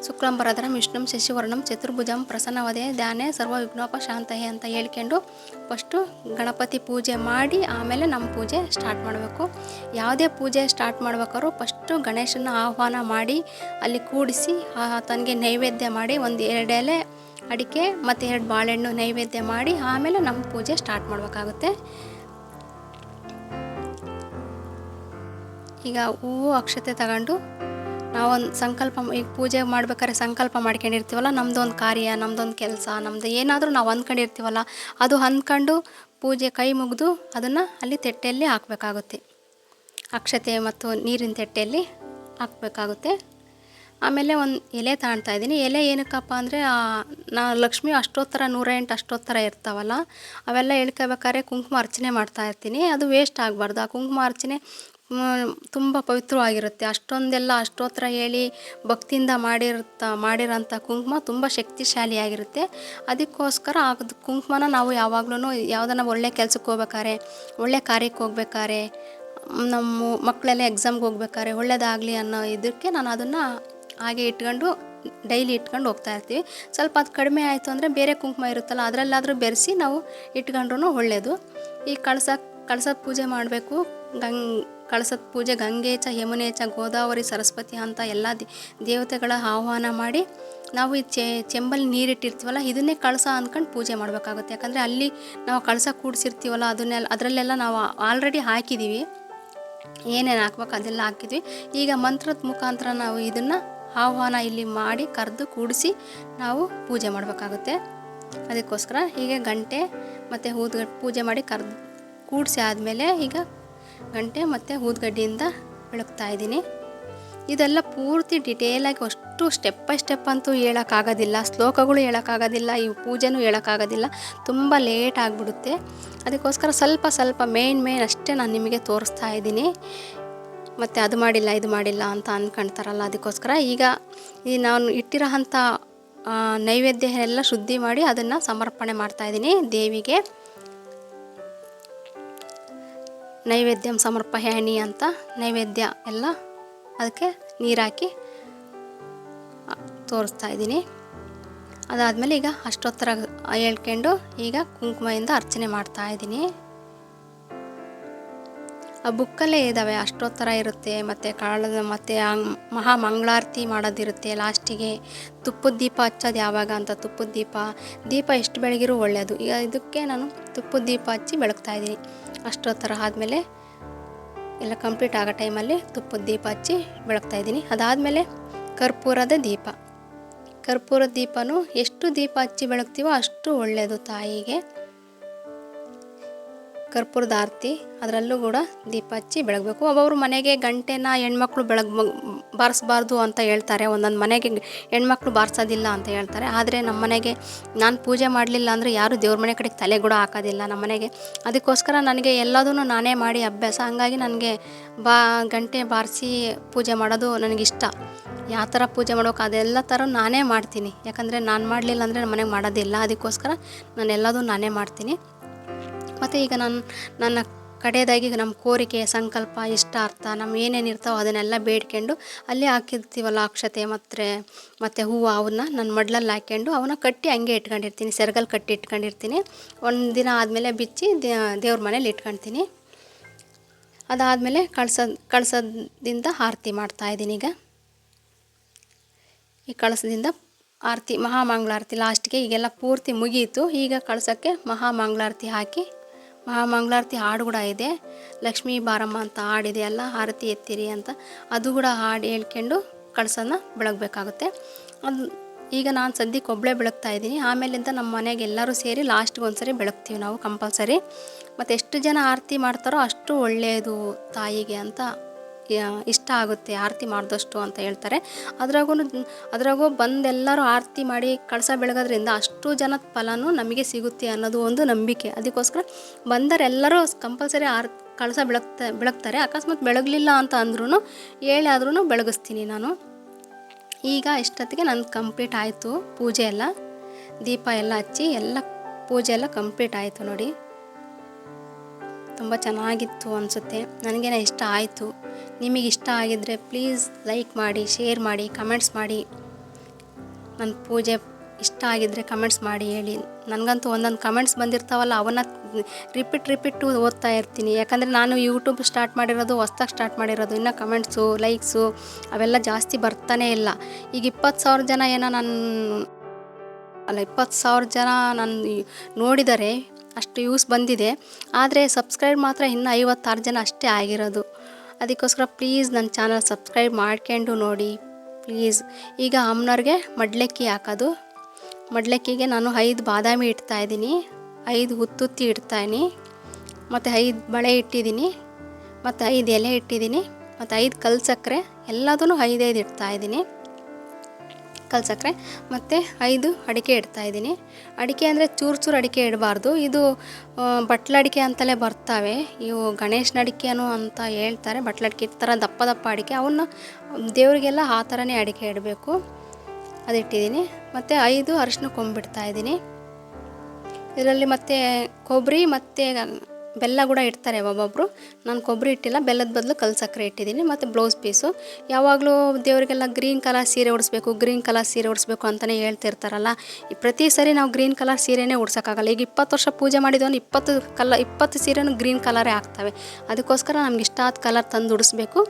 ಶುಕ್ಲಾಂಬರಧರಂ ವಿಷ್ಣುಂ ಶಶಿವರ್ಣಂ ಚತುರ್ಭುಜಂ ಪ್ರಸನ್ನವದೇ ಧ್ಯಾನೇ ಸರ್ವ ವಿಘ್ನೋಪಶಾಂತಯೇ ಅಂತ ಹೇಳ್ಕೊಂಡು ಫಸ್ಟು ಗಣಪತಿ ಪೂಜೆ ಮಾಡಿ ಆಮೇಲೆ ನಮ್ಮ ಪೂಜೆ ಸ್ಟಾರ್ಟ್ ಮಾಡಬೇಕು. ಯಾವುದೇ ಪೂಜೆ ಸ್ಟಾರ್ಟ್ ಮಾಡ್ಬೇಕಾದ್ರೂ ಫಸ್ಟು ಗಣೇಶನ ಆಹ್ವಾನ ಮಾಡಿ ಅಲ್ಲಿ ಕೂಡಿಸಿ ತನಗೆ ನೈವೇದ್ಯ ಮಾಡಿ 2 ಎಲೆ ಅಡಿಕೆ ಮತ್ತು 2 ಬಾಳೆಹಣ್ಣು ನೈವೇದ್ಯ ಮಾಡಿ ಆಮೇಲೆ ನಮ್ಮ ಪೂಜೆ ಸ್ಟಾರ್ಟ್ ಮಾಡಬೇಕಾಗುತ್ತೆ. ಈಗ ಹೂವು ಅಕ್ಷತೆ ತಗೊಂಡು ನಾವೊಂದು ಸಂಕಲ್ಪ, ಈಗ ಪೂಜೆ ಮಾಡ್ಬೇಕಾದ್ರೆ ಸಂಕಲ್ಪ ಮಾಡ್ಕೊಂಡಿರ್ತೀವಲ್ಲ, ನಮ್ಮದೊಂದು ಕಾರ್ಯ, ನಮ್ಮದೊಂದು ಕೆಲಸ, ನಮ್ಮದು ಏನಾದರೂ ನಾವು ಅಂದ್ಕೊಂಡಿರ್ತೀವಲ್ಲ, ಅದು ಅಂದ್ಕೊಂಡು ಪೂಜೆ ಕೈ ಮುಗಿದು ಅದನ್ನು ಅಲ್ಲಿ ತೆಟ್ಟೆಯಲ್ಲಿ ಹಾಕಬೇಕಾಗುತ್ತೆ. ಅಕ್ಷತೆ ಮತ್ತು ನೀರಿನ ತೆಟ್ಟೆಯಲ್ಲಿ ಹಾಕಬೇಕಾಗುತ್ತೆ. ಆಮೇಲೆ ಒಂದು ಎಲೆ ತಗೊಳ್ತಾಯಿದ್ದೀನಿ. ಎಲೆ ಏನಕ್ಕಪ್ಪ ಅಂದರೆ ಲಕ್ಷ್ಮಿ ಅಷ್ಟೋತ್ತರ 108 ಅಷ್ಟೋತ್ತರ ಇರ್ತಾವಲ್ಲ, ಅವೆಲ್ಲ ಹೇಳ್ಕೋಬೇಕಾದ್ರೆ ಕುಂಕುಮ ಅರ್ಚನೆ ಮಾಡ್ತಾಯಿರ್ತೀನಿ. ಅದು ವೇಸ್ಟ್ ಆಗಬಾರ್ದು. ಆ ಕುಂಕುಮ ಅರ್ಚನೆ ತುಂಬ ಪವಿತ್ರವಾಗಿರುತ್ತೆ. ಅಷ್ಟೊಂದೆಲ್ಲ ಅಷ್ಟೋತ್ತರ ಹೇಳಿ ಭಕ್ತಿಯಿಂದ ಮಾಡಿರೋಂಥ ಕುಂಕುಮ ತುಂಬ ಶಕ್ತಿಶಾಲಿಯಾಗಿರುತ್ತೆ. ಅದಕ್ಕೋಸ್ಕರ ಅದು ಕುಂಕುಮನ ನಾವು ಯಾವಾಗಲೂ ಯಾವುದನ್ನ ಒಳ್ಳೆ ಕೆಲಸಕ್ಕೆ ಹೋಗ್ಬೇಕಾರೆ, ಒಳ್ಳೆ ಕಾರ್ಯಕ್ಕೆ ಹೋಗ್ಬೇಕಾರೆ, ನಮ್ಮ ಮಕ್ಕಳೆಲ್ಲ ಎಕ್ಸಾಮ್ಗೆ ಹೋಗ್ಬೇಕಾರೆ ಒಳ್ಳೆಯದಾಗಲಿ ಅನ್ನೋ ಇದಕ್ಕೆ ನಾನು ಅದನ್ನು ಹಾಗೆ ಇಟ್ಕೊಂಡು ಡೈಲಿ ಇಟ್ಕೊಂಡು ಹೋಗ್ತಾ ಇರ್ತೀವಿ. ಸ್ವಲ್ಪ ಅದು ಕಡಿಮೆ ಆಯಿತು ಅಂದರೆ ಬೇರೆ ಕುಂಕುಮ ಇರುತ್ತಲ್ಲ ಅದರಲ್ಲಾದರೂ ಬೆರೆಸಿ ನಾವು ಇಟ್ಕೊಂಡ್ರೂ ಒಳ್ಳೆಯದು. ಈ ಕಳಸದ ಪೂಜೆ ಮಾಡಬೇಕು. ಕಳಸದ ಪೂಜೆ ಗಂಗೆ ಚ ಯಮುನೆ ಚ ಗೋದಾವರಿ ಸರಸ್ವತಿ ಅಂತ ಎಲ್ಲ ದೇವತೆಗಳ ಆಹ್ವಾನ ಮಾಡಿ ನಾವು ಈ ಚೆಂಬಲ್ಲಿ ನೀರಿಟ್ಟಿರ್ತೀವಲ್ಲ ಇದನ್ನೇ ಕಳಸ ಅಂದ್ಕೊಂಡು ಪೂಜೆ ಮಾಡಬೇಕಾಗುತ್ತೆ. ಯಾಕಂದರೆ ಅಲ್ಲಿ ನಾವು ಕಳಸ ಕೂಡಿಸಿರ್ತೀವಲ್ಲ ಅದರಲ್ಲೆಲ್ಲ ನಾವು ಆಲ್ರೆಡಿ ಹಾಕಿದ್ದೀವಿ, ಏನೇನು ಹಾಕ್ಬೇಕು ಅದೆಲ್ಲ ಹಾಕಿದ್ವಿ. ಈಗ ಮಂತ್ರದ ಮುಖಾಂತರ ನಾವು ಇದನ್ನು ಆಹ್ವಾನ ಇಲ್ಲಿ ಮಾಡಿ ಕರೆದು ಕೂಡಿಸಿ ನಾವು ಪೂಜೆ ಮಾಡಬೇಕಾಗುತ್ತೆ. ಅದಕ್ಕೋಸ್ಕರ ಹೀಗೆ ಗಂಟೆ ಮತ್ತು ಪೂಜೆ ಮಾಡಿ ಕೂಡಿಸಿ ಆದಮೇಲೆ ಈಗ ಗಂಟೆ ಮತ್ತು ಊದುಗಡ್ಡಿಯಿಂದ ಬೆಳಗ್ತಾ ಇದ್ದೀನಿ. ಇದೆಲ್ಲ ಪೂರ್ತಿ ಡಿಟೇಲಾಗಿ ಅಷ್ಟು ಸ್ಟೆಪ್ ಬೈ ಸ್ಟೆಪ್ ಅಂತೂ ಹೇಳೋಕ್ಕಾಗೋದಿಲ್ಲ, ಶ್ಲೋಕಗಳು ಹೇಳೋಕ್ಕಾಗೋದಿಲ್ಲ, ಈ ಪೂಜೆನೂ ಹೇಳೋಕ್ಕಾಗೋದಿಲ್ಲ, ತುಂಬ ಲೇಟ್ ಆಗಿಬಿಡುತ್ತೆ. ಅದಕ್ಕೋಸ್ಕರ ಸ್ವಲ್ಪ ಮೇನ್ ಅಷ್ಟೇ ನಾನು ನಿಮಗೆ ತೋರಿಸ್ತಾ ಇದ್ದೀನಿ. ಮತ್ತು ಅದು ಮಾಡಿಲ್ಲ ಇದು ಮಾಡಿಲ್ಲ ಅಂತ ಅಂದ್ಕೊಳ್ತಾರಲ್ಲ, ಅದಕ್ಕೋಸ್ಕರ ಈಗ ಈ ನಾನು ಇಟ್ಟಿರೋ ಅಂಥ ನೈವೇದ್ಯ ಎಲ್ಲ ಶುದ್ಧಿ ಮಾಡಿ ಅದನ್ನು ಸಮರ್ಪಣೆ ಮಾಡ್ತಾಯಿದ್ದೀನಿ ದೇವಿಗೆ. ನೈವೇದ್ಯಂ ಸಮರ್ಪಯಾಮಿ ಅಂತ ನೈವೇದ್ಯ ಎಲ್ಲ ಅದಕ್ಕೆ ನೀರು ಹಾಕಿ ತೋರಿಸ್ತಾ ಇದ್ದೀನಿ. ಅದಾದಮೇಲೆ ಈಗ ಅಷ್ಟೊತ್ತರ ಹೇಳ್ಕೊಂಡು ಈಗ ಕುಂಕುಮದಿಂದ ಅರ್ಚನೆ ಮಾಡ್ತಾ ಇದ್ದೀನಿ. ಆ ಬುಕ್ಕಲ್ಲೇ ಇದ್ದಾವೆ, ಅಷ್ಟೊತ್ತರ ಇರುತ್ತೆ, ಮತ್ತು ಮತ್ತು ಮಹಾ ಮಂಗಳಾರತಿ ಮಾಡೋದಿರುತ್ತೆ. ಲಾಸ್ಟಿಗೆ ತುಪ್ಪದ ದೀಪ ಹಚ್ಚೋದು ಯಾವಾಗ ಅಂತ, ತುಪ್ಪದ ದೀಪ ಎಷ್ಟು ಬೆಳಗಿರೂ ಒಳ್ಳೆಯದು. ಈಗ ಇದಕ್ಕೆ ನಾನು ತುಪ್ಪದ ದೀಪ ಹಚ್ಚಿ ಬೆಳಗ್ತಾ ಇದ್ದೀನಿ. ಅಷ್ಟೊತ್ತರ ಆದಮೇಲೆ ಎಲ್ಲ ಕಂಪ್ಲೀಟ್ ಆಗೋ ಟೈಮಲ್ಲಿ ತುಪ್ಪದ ದೀಪ ಹಚ್ಚಿ ಬೆಳಗ್ತಾ ಇದ್ದೀನಿ. ಅದಾದಮೇಲೆ ಕರ್ಪೂರದ ದೀಪನೂ ಎಷ್ಟು ದೀಪ ಹಚ್ಚಿ ಬೆಳಗ್ತೀವೋ ಅಷ್ಟು ಒಳ್ಳೆಯದು ತಾಯಿಗೆ. ಕರ್ಪೂರದ ಆರತಿ ಅದರಲ್ಲೂ ಕೂಡ ದೀಪ ಹಚ್ಚಿ ಬೆಳಗಬೇಕು. ಒಬ್ಬೊಬ್ರು ಮನೆಗೆ ಗಂಟೆನ ಹೆಣ್ಮಕ್ಳು ಬಾರಿಸ್ಬಾರ್ದು ಅಂತ ಹೇಳ್ತಾರೆ, ಒಂದೊಂದು ಮನೆಗೆ ಹೆಣ್ಮಕ್ಳು ಬಾರಿಸೋದಿಲ್ಲ ಅಂತ ಹೇಳ್ತಾರೆ. ಆದರೆ ನಮ್ಮ ಮನೆಗೆ ನಾನು ಪೂಜೆ ಮಾಡಲಿಲ್ಲ ಅಂದರೆ ಯಾರು ದೇವ್ರ ಮನೆ ಕಡೆಗೆ ತಲೆ ಕೂಡ ಹಾಕೋದಿಲ್ಲ ನಮ್ಮ ಮನೆಗೆ. ಅದಕ್ಕೋಸ್ಕರ ನನಗೆ ಎಲ್ಲದೂ ನಾನೇ ಮಾಡಿ ಅಭ್ಯಾಸ. ಹಂಗಾಗಿ ನನಗೆ ಗಂಟೆ ಬಾರಿಸಿ ಪೂಜೆ ಮಾಡೋದು ನನಗಿಷ್ಟ. ಯಾವ ಥರ ಪೂಜೆ ಮಾಡೋಕೆ ಅದೆಲ್ಲ ಥರ ನಾನೇ ಮಾಡ್ತೀನಿ. ಯಾಕಂದರೆ ನಾನು ಮಾಡಲಿಲ್ಲ ಅಂದರೆ ನಮ್ಮ ಮನೆಗೆ ಮಾಡೋದಿಲ್ಲ. ಅದಕ್ಕೋಸ್ಕರ ನಾನು ಎಲ್ಲದೂ ನಾನೇ ಮಾಡ್ತೀನಿ. ಮತ್ತು ಈಗ ನನ್ನ ಕಡೆಯದಾಗಿ ನಮ್ಮ ಕೋರಿಕೆ, ಸಂಕಲ್ಪ, ಇಷ್ಟಾರ್ಥ ನಮ್ಮ ಏನೇನು ಇರ್ತಾವೋ ಅದನ್ನೆಲ್ಲ ಬೇಡ್ಕೊಂಡು ಅಲ್ಲಿ ಹಾಕಿರ್ತೀವಲ್ಲ ಅಕ್ಷತೆ ಮತ್ತು ಹೂವು, ಅವನ್ನ ನನ್ನ ಮಡ್ಲಲ್ಲಿ ಹಾಕ್ಕೊಂಡು ಅವನ್ನ ಕಟ್ಟಿ ಹಂಗೆ ಇಟ್ಕೊಂಡಿರ್ತೀನಿ, ಸೆರಗಲ್ಲಿ ಕಟ್ಟಿ ಇಟ್ಕೊಂಡಿರ್ತೀನಿ. ಒಂದು ದಿನ ಆದಮೇಲೆ ಬಿಚ್ಚಿ ದೇವ್ರ ಮನೇಲಿ ಇಟ್ಕೊಳ್ತೀನಿ. ಅದಾದಮೇಲೆ ಕಳಸದಿಂದ ಆರತಿ ಮಾಡ್ತಾಯಿದ್ದೀನಿ. ಈ ಕಳಸದಿಂದ ಆರತಿ ಮಹಾಮಂಗಳಾರತಿ ಲಾಸ್ಟಿಗೆ ಈಗೆಲ್ಲ ಪೂರ್ತಿ ಮುಗಿಯಿತು. ಈಗ ಕಳಸಕ್ಕೆ ಮಹಾಮಂಗಳಾರತಿ ಹಾಕಿ, ಮಹಾಮಂಗಳಾರತಿ ಹಾಡು ಕೂಡ ಇದೆ, ಲಕ್ಷ್ಮೀ ಬಾರಮ್ಮ ಅಂತ ಹಾಡಿದೆ ಅಲ್ಲ, ಆರತಿ ಎತ್ತಿರಿ ಅಂತ, ಅದು ಕೂಡ ಹಾಡು ಹೇಳ್ಕೊಂಡು ಕಳಸನ ಬೆಳಗಬೇಕಾಗುತ್ತೆ. ಅದು ಈಗ ನಾನು ಸದ್ಯಕ್ಕೆ ಒಬ್ಬಳೇ ಬೆಳಗ್ತಾ ಇದ್ದೀನಿ. ಆಮೇಲಿಂದ ನಮ್ಮ ಮನೆಗೆ ಎಲ್ಲರೂ ಸೇರಿ ಲಾಸ್ಟ್ಗೆ ಒಂದ್ಸರಿ ಬೆಳಗ್ತೀವಿ ನಾವು ಕಂಪಲ್ಸರಿ. ಮತ್ತು ಎಷ್ಟು ಜನ ಆರತಿ ಮಾಡ್ತಾರೋ ಅಷ್ಟು ಒಳ್ಳೆಯದು ತಾಯಿಗೆ ಅಂತ ಇಷ್ಟ ಆಗುತ್ತೆ ಆರತಿ ಮಾಡಿದಷ್ಟು ಅಂತ ಹೇಳ್ತಾರೆ. ಅದ್ರಾಗೂ ಬಂದೆಲ್ಲರೂ ಆರತಿ ಮಾಡಿ ಕಳಸ ಬೆಳಗೋದ್ರಿಂದ ಅಷ್ಟು ಜನದ ಫಲನೂ ನಮಗೆ ಸಿಗುತ್ತೆ ಅನ್ನೋದು ಒಂದು ನಂಬಿಕೆ. ಅದಕ್ಕೋಸ್ಕರ ಬಂದರೆಲ್ಲರೂ ಕಂಪಲ್ಸರಿ ಕಳಸ ಬೆಳಗ್ತಾರೆ. ಅಕಸ್ಮಾತ್ ಬೆಳಗಲಿಲ್ಲ ಅಂತ ಅಂದ್ರೂ ಹೇಳಿ ಬೆಳಗಿಸ್ತೀನಿ ನಾನು. ಈಗ ಇಷ್ಟೊತ್ತಿಗೆ ನನ್ನ ಕಂಪ್ಲೀಟ್ ಆಯಿತು ಪೂಜೆ ಎಲ್ಲ, ದೀಪ ಎಲ್ಲ ಹಚ್ಚಿ ಎಲ್ಲ ಪೂಜೆ ಎಲ್ಲ ಕಂಪ್ಲೀಟ್ ಆಯಿತು ನೋಡಿ. ತುಂಬ ಚೆನ್ನಾಗಿತ್ತು ಅನಿಸುತ್ತೆ, ನನಗೇನೋ ಇಷ್ಟ ಆಯಿತು. ನಿಮಗೆ ಇಷ್ಟ ಆಗಿದ್ದರೆ ಪ್ಲೀಸ್ ಲೈಕ್ ಮಾಡಿ, ಶೇರ್ ಮಾಡಿ, ಕಮೆಂಟ್ಸ್ ಮಾಡಿ. ನನ್ನ ಪೂಜೆ ಇಷ್ಟ ಆಗಿದ್ದರೆ ಕಮೆಂಟ್ಸ್ ಮಾಡಿ ಹೇಳಿ. ನನಗಂತೂ ಒಂದೊಂದು ಕಮೆಂಟ್ಸ್ ಬಂದಿರ್ತಾವಲ್ಲ ಅವನ್ನ ರಿಪೀಟ್ ಓದ್ತಾ ಇರ್ತೀನಿ. ಯಾಕಂದರೆ ನಾನು ಯೂಟ್ಯೂಬ್ ಹೊಸ್ದಾಗಿ ಸ್ಟಾರ್ಟ್ ಮಾಡಿರೋದು. ಇನ್ನು ಕಮೆಂಟ್ಸು, ಲೈಕ್ಸು ಅವೆಲ್ಲ ಜಾಸ್ತಿ ಬರ್ತಾನೇ ಇಲ್ಲ. ಈಗ 20,000 ಜನ ಏನೋ 20,000 ಜನ ನೋಡಿದರೆ ಅಷ್ಟು ಯೂಸ್ ಬಂದಿದೆ. ಆದರೆ ಸಬ್ಸ್ಕ್ರೈಬ್ ಮಾತ್ರ ಇನ್ನೂ 56 ಜನ ಅಷ್ಟೇ ಆಗಿರೋದು. ಅದಕ್ಕೋಸ್ಕರ ಪ್ಲೀಸ್ ನನ್ನ ಚಾನಲ್ ಸಬ್ಸ್ಕ್ರೈಬ್ ಮಾಡ್ಕೊಂಡು ನೋಡಿ ಪ್ಲೀಸ್. ಈಗ ಅಮ್ಮನವ್ರಿಗೆ ಮಡ್ಲಕ್ಕಿ ಹಾಕೋದು. ಮಡ್ಲಕ್ಕಿಗೆ ನಾನು 5 ಬಾದಾಮಿ ಇಡ್ತಾಯಿದ್ದೀನಿ, 5 ಹುತ್ತುತ್ತಿ ಇಡ್ತಾಯಿನಿ, ಮತ್ತು 5 ಬಳೆ ಇಟ್ಟಿದ್ದೀನಿ, ಮತ್ತು 5 ಎಲೆ ಇಟ್ಟಿದ್ದೀನಿ, ಮತ್ತು 5 ಕಲ್ಲು ಸಕ್ಕರೆ ಎಲ್ಲದೂ 5 ಇಡ್ತಾಯಿದ್ದೀನಿ. ಕಲ್ಲು ಸಕ್ಕರೆ ಮತ್ತು 5 ಅಡಿಕೆ ಇಡ್ತಾಯಿದ್ದೀನಿ. ಅಡಿಕೆ ಅಂದರೆ ಚೂರು ಅಡಿಕೆ ಇಡಬಾರ್ದು. ಇದು ಬಟ್ಲಡಿಕೆ ಅಂತಲೇ ಬರ್ತವೆ. ಇವು ಗಣೇಶನ ಅಡಿಕೆನೂ ಅಂತ ಹೇಳ್ತಾರೆ. ಬಟ್ಲಡಿಕೆ ಥರ ದಪ್ಪ ಅಡಿಕೆ, ಅವನ್ನ ದೇವರಿಗೆಲ್ಲ ಆ ಥರನೇ ಅಡಿಕೆ ಇಡಬೇಕು. ಅದಿಟ್ಟಿದ್ದೀನಿ. ಮತ್ತು 5 ಅರಿಶಿನ ಕೊಂಬಿಡ್ತಾಯಿದ್ದೀನಿ. ಇದರಲ್ಲಿ ಮತ್ತು ಕೊಬ್ಬರಿ ಮತ್ತು ಬೆಲ್ಲ ಕೂಡ ಇಡ್ತಾರೆ ಒಬ್ಬೊಬ್ಬರು. ನಾನು ಕೊಬ್ಬರಿ ಇಟ್ಟಿಲ್ಲ, ಬೆಲ್ಲದ ಬದಲು ಕಲ್ಲು ಸಕ್ಕರೆ ಇಟ್ಟಿದ್ದೀನಿ. ಮತ್ತು ಬ್ಲೌಸ್ ಪೀಸು ಯಾವಾಗಲೂ ದೇವರಿಗೆಲ್ಲ ಗ್ರೀನ್ ಕಲರ್ ಸೀರೆ ಉಡಿಸ್ಬೇಕು, ಗ್ರೀನ್ ಕಲರ್ ಸೀರೆ ಉಡಿಸ್ಬೇಕು ಅಂತಲೇ ಹೇಳ್ತಿರ್ತಾರಲ್ಲ. ಪ್ರತಿ ಸರಿ ನಾವು ಗ್ರೀನ್ ಕಲರ್ ಸೀರೆನೇ ಉಡ್ಸೋಕ್ಕಾಗಲ್ಲ. ಈಗ 20 ವರ್ಷ ಪೂಜೆ ಮಾಡಿದವನು 20 ಸೀರೆನೂ ಗ್ರೀನ್ ಕಲರೇ ಆಗ್ತವೆ. ಅದಕ್ಕೋಸ್ಕರ ನಮ್ಗೆ ಇಷ್ಟ ಆದ ಕಲರ್ ತಂದು ಉಡಿಸ್ಬೇಕು.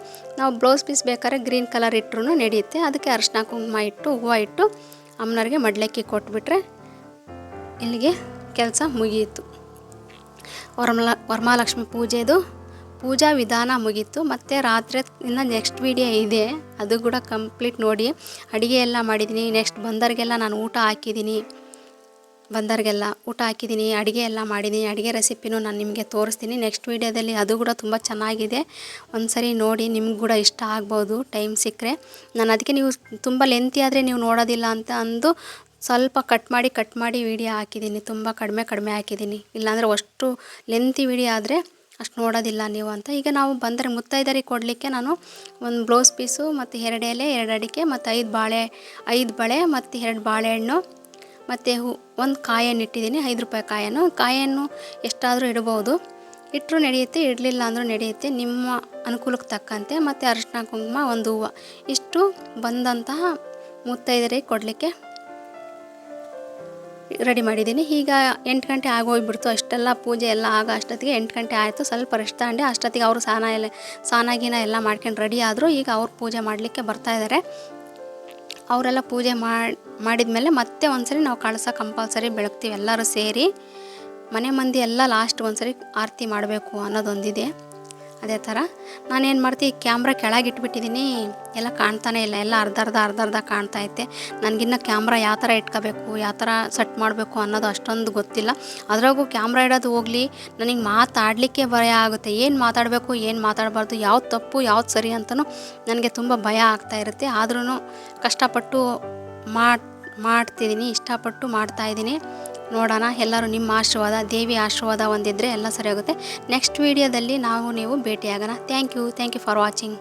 ನಾವು ಬ್ಲೌಸ್ ಪೀಸ್ ಬೇಕಾದ್ರೆ ಗ್ರೀನ್ ಕಲರ್ ಇಟ್ಟರು ನಡೆಯುತ್ತೆ. ಅದಕ್ಕೆ ಅರಿಶಿನ ಕುಂಕುಮ ಇಟ್ಟು ಹೂವು ಇಟ್ಟು ಅಮ್ಮನವ್ರಿಗೆ ಮಡ್ಲಕ್ಕಿ ಕೊಟ್ಬಿಟ್ರೆ ಇಲ್ಲಿಗೆ ಕೆಲಸ ಮುಗಿಯಿತು. ವರಮಹಾಲಕ್ಷ್ಮಿ ಪೂಜಾ ವಿಧಾನ ಮುಗೀತು. ಮತ್ತು ರಾತ್ರಿ ಇನ್ನು ನೆಕ್ಸ್ಟ್ ವಿಡಿಯೋ ಇದೆ, ಅದು ಕೂಡ ಕಂಪ್ಲೀಟ್ ನೋಡಿ. ಅಡುಗೆ ಎಲ್ಲ ಮಾಡಿದ್ದೀನಿ. ನೆಕ್ಸ್ಟ್ ಬಂದವ್ರಿಗೆಲ್ಲ ನಾನು ಊಟ ಹಾಕಿದ್ದೀನಿ, ಅಡುಗೆ ಎಲ್ಲ ಮಾಡಿದ್ದೀನಿ. ಅಡುಗೆ ರೆಸಿಪಿನೂ ನಾನು ನಿಮಗೆ ತೋರಿಸ್ತೀನಿ ನೆಕ್ಸ್ಟ್ ವೀಡಿಯೋದಲ್ಲಿ. ಅದು ಕೂಡ ತುಂಬ ಚೆನ್ನಾಗಿದೆ, ಒಂದು ಸರಿ ನೋಡಿ, ನಿಮ್ಗೆ ಕೂಡ ಇಷ್ಟ ಆಗ್ಬೋದು ಟೈಮ್ ಸಿಕ್ಕರೆ. ನಾನು ಅದಕ್ಕೆ ನೀವು ತುಂಬ ಲೆಂತಿ ಆದರೆ ನೀವು ನೋಡೋದಿಲ್ಲ ಅಂತ ಅಂದು ಸ್ವಲ್ಪ ಕಟ್ ಮಾಡಿ ವೀಡಿಯೋ ಹಾಕಿದ್ದೀನಿ. ತುಂಬ ಕಡಿಮೆ ಹಾಕಿದ್ದೀನಿ, ಇಲ್ಲಾಂದರೆ ಅಷ್ಟು ಲೆಂತಿ ವೀಡಿಯೋ ಆದರೆ ಅಷ್ಟು ನೋಡೋದಿಲ್ಲ ನೀವು ಅಂತ. ಈಗ ನಾವು ಬಂದರೆ ಮುತ್ತೈದರಿಗೆ ಕೊಡಲಿಕ್ಕೆ ನಾನು ಒಂದು ಬ್ಲೌಸ್ ಪೀಸು ಮತ್ತು 2 ಎಲೆ, 2 ಅಡಿಕೆ ಮತ್ತು 5 ಬಳೆ ಮತ್ತು 2 ಬಾಳೆಹಣ್ಣು ಮತ್ತು ಒಂದು ಕಾಯನ್ನು ಇಟ್ಟಿದ್ದೀನಿ, 5 ರೂಪಾಯಿ ಕಾಯನ್ನು ಎಷ್ಟಾದರೂ ಇಡ್ಬೋದು. ಇಟ್ಟರು ನಡೆಯುತ್ತೆ, ಇಡಲಿಲ್ಲ ಅಂದರೂ ನಡೆಯುತ್ತೆ, ನಿಮ್ಮ ಅನುಕೂಲಕ್ಕೆ ತಕ್ಕಂತೆ. ಮತ್ತು ಅರಿಶಿನ ಕುಂಕುಮ, ಒಂದು ಹೂವು, ಇಷ್ಟು ಬಂದಂತಹ ಮುತ್ತೈದರಿಗೆ ಕೊಡಲಿಕ್ಕೆ ರೆಡಿ ಮಾಡಿದ್ದೀನಿ. ಈಗ 8 ಗಂಟೆ ಆಗೋಗ್ಬಿಡ್ತು. ಅಷ್ಟೆಲ್ಲ ಪೂಜೆ ಎಲ್ಲ ಆಗೋ ಅಷ್ಟೊತ್ತಿಗೆ 8 ಗಂಟೆ ಆಯಿತು. ಸ್ವಲ್ಪ ರೆಸ್ಟ್ ತಗೊಂಡೆ. ಅಷ್ಟೊತ್ತಿಗೆ ಅವರು ಸ್ನಾನ ಎಲ್ಲ ಮಾಡ್ಕೊಂಡು ರೆಡಿ ಆದರು. ಈಗ ಅವ್ರು ಪೂಜೆ ಮಾಡಲಿಕ್ಕೆ ಬರ್ತಾಯಿದ್ದಾರೆ. ಅವರೆಲ್ಲ ಪೂಜೆ ಮಾಡಿದ್ಮೇಲೆ ಮತ್ತೆ ಒಂದ್ಸರಿ ನಾವು ಕಳಸ ಕಂಪಲ್ಸರಿ ಬೆಳಗ್ತೀವಿ ಎಲ್ಲರೂ ಸೇರಿ. ಮನೆ ಮಂದಿ ಎಲ್ಲ ಲಾಸ್ಟ್ ಒಂದ್ಸರಿ ಆರತಿ ಮಾಡಬೇಕು ಅನ್ನೋದೊಂದಿದೆ. ಅದೇ ಥರ ನಾನೇನು ಮಾಡ್ತೀನಿ, ಕ್ಯಾಮ್ರಾ ಕೆಳಗಿಟ್ಬಿಟ್ಟಿದ್ದೀನಿ, ಎಲ್ಲ ಕಾಣ್ತಾನೆ ಇಲ್ಲ, ಎಲ್ಲ ಅರ್ಧ ಕಾಣ್ತೈತೆ. ನನಗಿನ್ನ ಕ್ಯಾಮ್ರಾ ಯಾವ ಥರ ಇಟ್ಕೋಬೇಕು, ಯಾವ ಥರ ಸೆಟ್ ಮಾಡಬೇಕು ಅನ್ನೋದು ಅಷ್ಟೊಂದು ಗೊತ್ತಿಲ್ಲ. ಅದ್ರಾಗೂ ಕ್ಯಾಮ್ರಾ ಇಡೋದು ಹೋಗಲಿ, ನನಗೆ ಮಾತಾಡಲಿಕ್ಕೆ ಭಯ ಆಗುತ್ತೆ. ಏನು ಮಾತಾಡಬೇಕು, ಏನು ಮಾತಾಡಬಾರ್ದು, ಯಾವ್ದು ತಪ್ಪು ಯಾವ್ದು ಸರಿ ಅಂತಲೂ ನನಗೆ ತುಂಬ ಭಯ ಆಗ್ತಾಯಿರುತ್ತೆ. ಆದ್ರೂ ಕಷ್ಟಪಟ್ಟು ಮಾಡ್ತಿದ್ದೀನಿ, ಇಷ್ಟಪಟ್ಟು ಮಾಡ್ತಾಯಿದ್ದೀನಿ. ನೋಡೋಣ, ಎಲ್ಲರೂ ನಿಮ್ಮ ಆಶೀರ್ವಾದ, ದೇವಿ ಆಶೀರ್ವಾದ ಹೊಂದಿದ್ರೆ ಎಲ್ಲ ಸರಿ ಆಗುತ್ತೆ. ನೆಕ್ಸ್ಟ್ ವೀಡಿಯೋದಲ್ಲಿ ನೀವು ಭೇಟಿಯಾಗೋಣ. Thank you for watching.